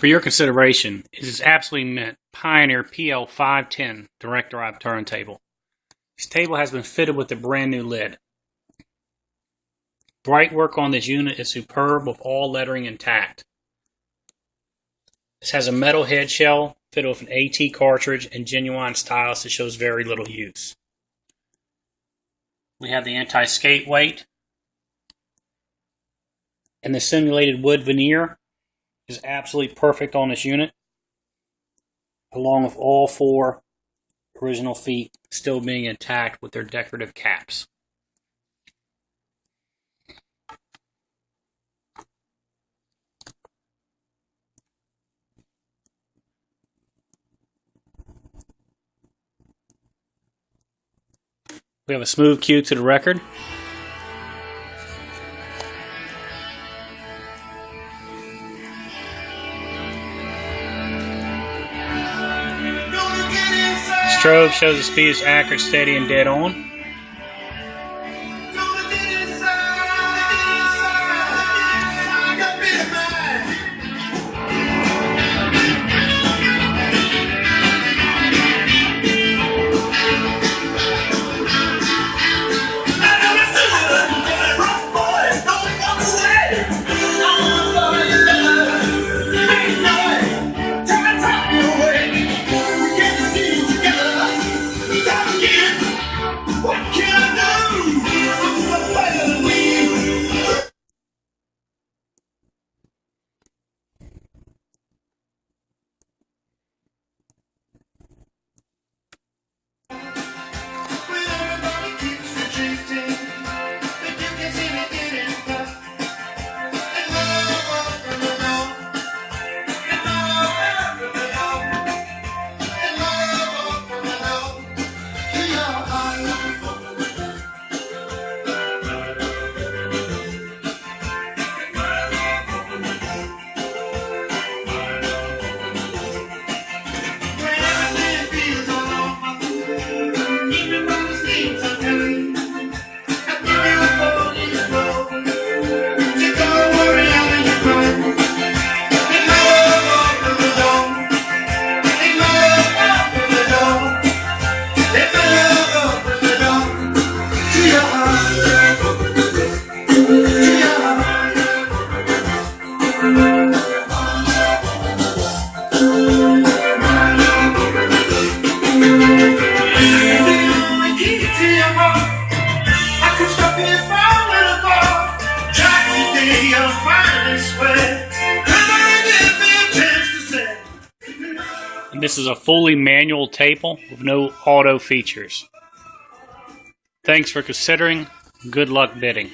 For your consideration, it is absolutely mint Pioneer PL510 direct drive turntable. This table has been fitted with a brand new lid. Bright work on this unit is superb with all lettering intact. This has a metal head shell fitted with an AT cartridge and genuine stylus that shows very little use. We have the anti-skate weight, and the simulated wood veneer is absolutely perfect on this unit, along with all four original feet still being intact with their decorative caps. We have a smooth cue to the record. Strobe shows the speed is accurate, steady, and dead on. This is a fully manual table with no auto features. Thanks for considering. Good luck bidding.